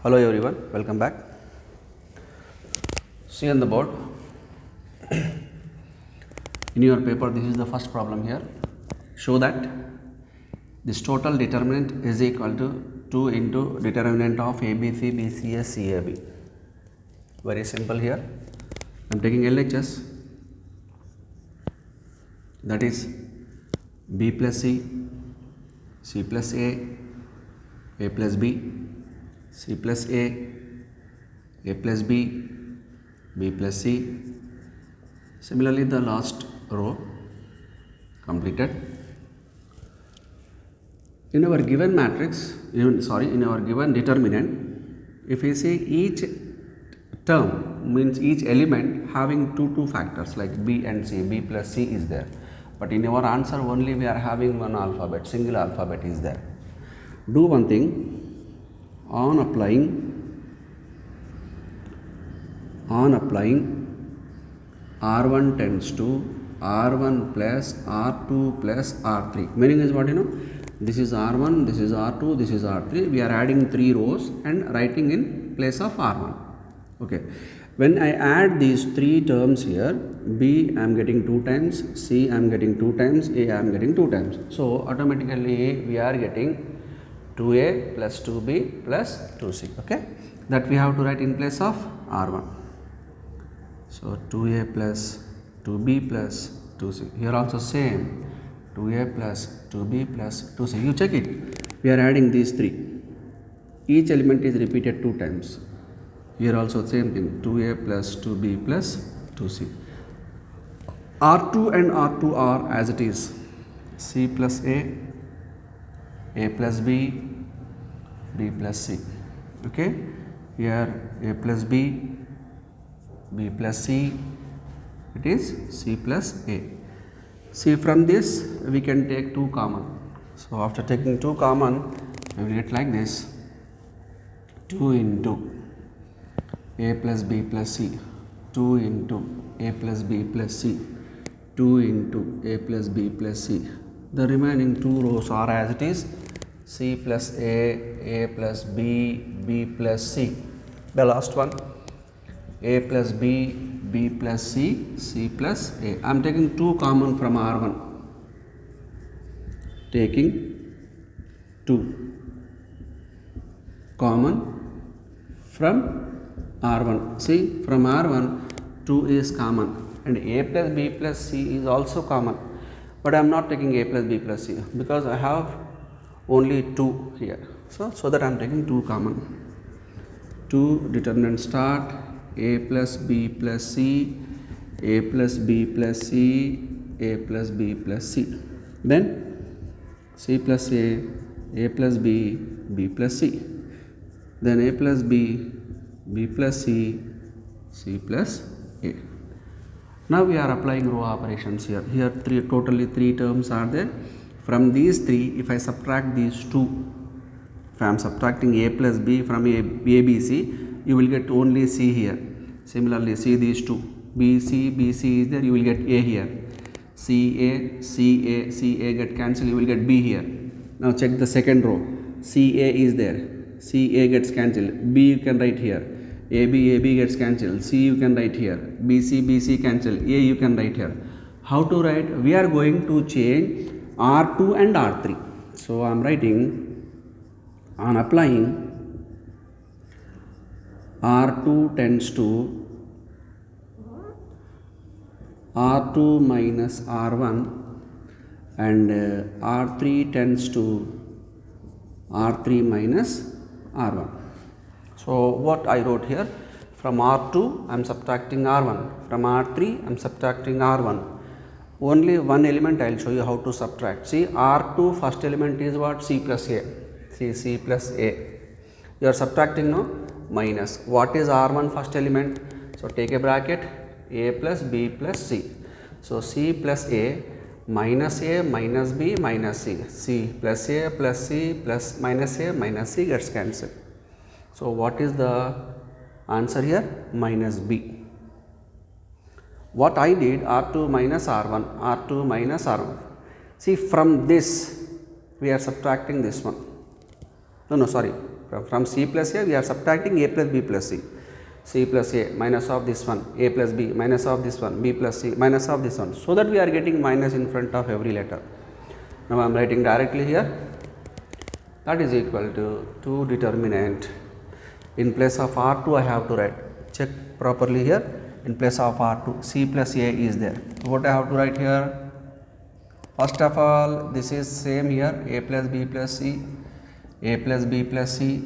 Hello everyone, welcome back. See on the board, in your paper this is the first problem here. Show that this total determinant is equal to 2 into determinant of ABC, BCS, CAB. Very simple here. I am taking LHS, that is B plus C, C plus A plus B, C plus A plus B, B plus C. Similarly, the last row completed. In our given matrix, in our given determinant, if we say each term means each element having two factors like B and C, B plus C is there. But in our answer only we are having one alphabet, single alphabet is there. Do one thing. On applying R1 tends to R1 plus R2 plus R3. Meaning is what this is R1, this is R2, this is R3. We are adding 3 rows and writing in place of R1. Okay. When I add these 3 terms here, B I am getting 2 times, C I am getting 2 times, A I am getting 2 times. So automatically we are getting 2A plus 2B plus 2C, okay, that we have to write in place of R1. So 2A plus 2B plus 2C, here also same, 2A plus 2B plus 2C, you check it, we are adding these 3, each element is repeated 2 times, here also same thing, 2A plus 2B plus 2C. R2 and R2 are as it is, C plus A plus B, B plus C, okay, here A plus B, B plus C, it is C plus A. See, from this we can take 2 common, so after taking 2 common we will get like this, 2 into A plus B plus C, 2 into A plus B plus C, 2 into A plus B plus C. The remaining 2 rows are as it is, C plus A plus B, B plus C. The last one, A plus B, B plus C, C plus A. I am taking 2 common from R1. Taking 2 common from R1. See, from R1, 2 is common and A plus B plus C is also common. But I am not taking A plus B plus C because I have only 2 here. So that I am taking 2 common. 2 determinant start, A plus B plus C, A plus B plus C, A plus B plus C. Then C plus A plus B, B plus C. Then A plus B, B plus C, C plus A. Now we are applying row operations here. Here totally 3 terms are there. From these 3, if I subtract these 2, if I am subtracting A plus B from ABC, you will get only C here. Similarly, see these 2, BC is there, you will get A here. CA get cancelled, you will get B here. Now check the second row. CA is there, CA gets cancelled, B you can write here. AB gets cancelled, C you can write here, BC cancel, A you can write here. How to write? We are going to change R2 and R3. So I am writing, on applying R2 tends to R2 minus R1 and R3 tends to R3 minus R1. So what I wrote here, from R2 I am subtracting R1, from R3 I am subtracting R1. Only one element I will show you how to subtract. See, R2 first element is what? C plus A. See, C plus A. You are subtracting now, minus. What is R1 first element? So take a bracket, A plus B plus C. So C plus A minus B minus C. C plus A plus C plus minus A minus C gets cancelled. So what is the answer here? Minus B. What I did, R2 minus R1, R2 minus R1. See, from this we are subtracting this one. From C plus A we are subtracting A plus B plus C. C plus A minus of this one, A plus B minus of this one, B plus C minus of this one, so that we are getting minus in front of every letter. Now I am writing directly here, that is equal to 2 determinant. In place of R2 I have to write, check properly here, in place of R2 C plus A is there. What I have to write here? First of all, this is same here, A plus B plus C, A plus B plus C,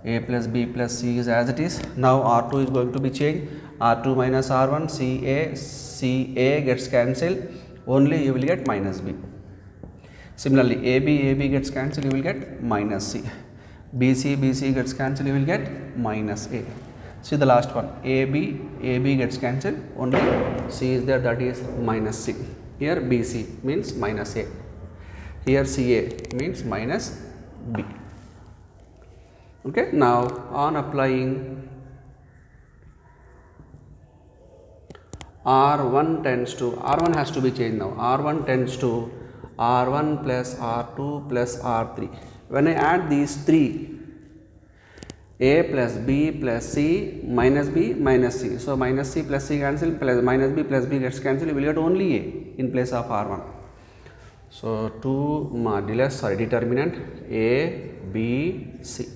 A plus B plus C is as it is. Now R2 is going to be changed, R2 minus R1, CA gets cancelled, only you will get minus B. Similarly, AB gets cancelled, you will get minus C. BC gets cancelled, you will get minus A. See the last one, AB gets cancelled, only C is there, that is minus C. Here BC means minus A, here CA means minus B. Okay, now on applying, R1 tends to, R1 has to be changed now, R1 tends to R1 plus R2 plus R3. When I add these three, A plus B plus C minus B minus C, so minus C plus C cancel, plus minus B plus B gets cancelled, you will get only A in place of R1. So 2 modulus or determinant A, B, C.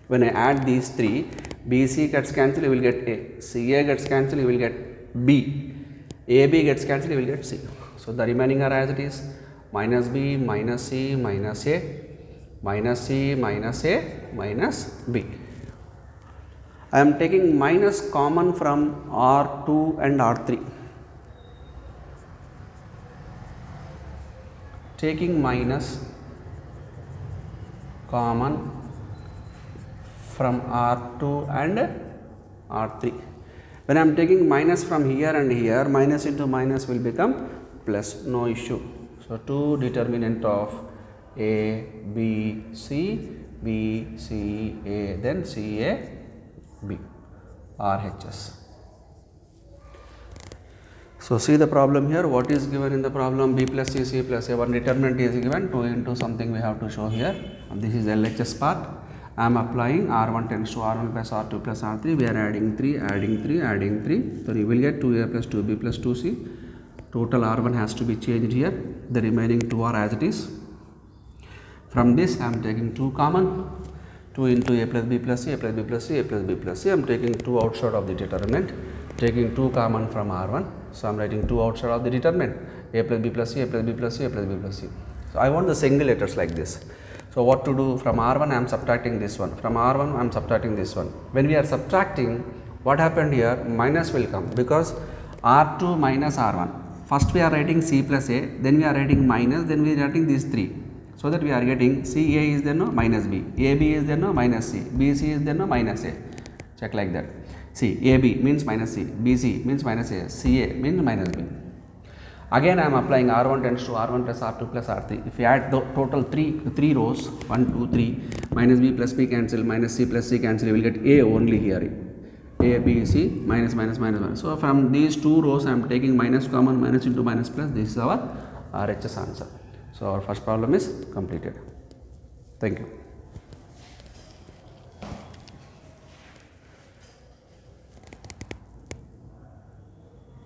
When I add these three, BC gets cancelled, you will get A, CA gets cancelled, you will get B, AB gets cancelled, you will get C. So the remaining are as it is, minus B, minus C, minus A, minus C, minus A, minus B. I am taking minus common from R2 and R3. Taking minus common from R2 and R3. When I am taking minus from here and here, minus into minus will become plus, no issue. So 2 determinant of A, B, C, B, C, A, then C, A, B, RHS. So see the problem here, what is given in the problem? B plus C, C plus A, one determinant is given, 2 into something we have to show here. This is LHS part. I am applying R1 tends to R1 plus R2 plus R3, we are adding 3, adding 3, adding 3. So you will get 2A plus 2B plus 2C. Total R1 has to be changed here, the remaining 2 are as it is. From this I am taking 2 common, 2 into A plus B plus C, A plus B plus C, A plus B plus C. I am taking 2 outside of the determinant, taking 2 common from R1. So I am writing 2 outside of the determinant, A plus B plus C, A plus B plus C, A plus B plus C. So I want the single letters like this. So what to do? From R1 I am subtracting this one, from R1 I am subtracting this one. When we are subtracting, what happened here? Minus will come because R2 minus R1. First we are writing C plus A, then we are writing minus, then we are writing these 3. So that we are getting CA is there, no, minus B, AB is there, no, minus C, BC is there, no, minus A. Check like that. See, AB means minus C, BC means minus A, CA means minus B. Again I am applying R1 tends to R1 plus R2 plus R3. If you add the total 3 rows, 1, 2, 3, minus B plus B cancel, minus C plus C cancel, you will get A only here. A, B, C, minus, minus, minus, minus. So from these 2 rows I am taking minus common, minus into minus plus, this is our RHS answer. So our first problem is completed. Thank you.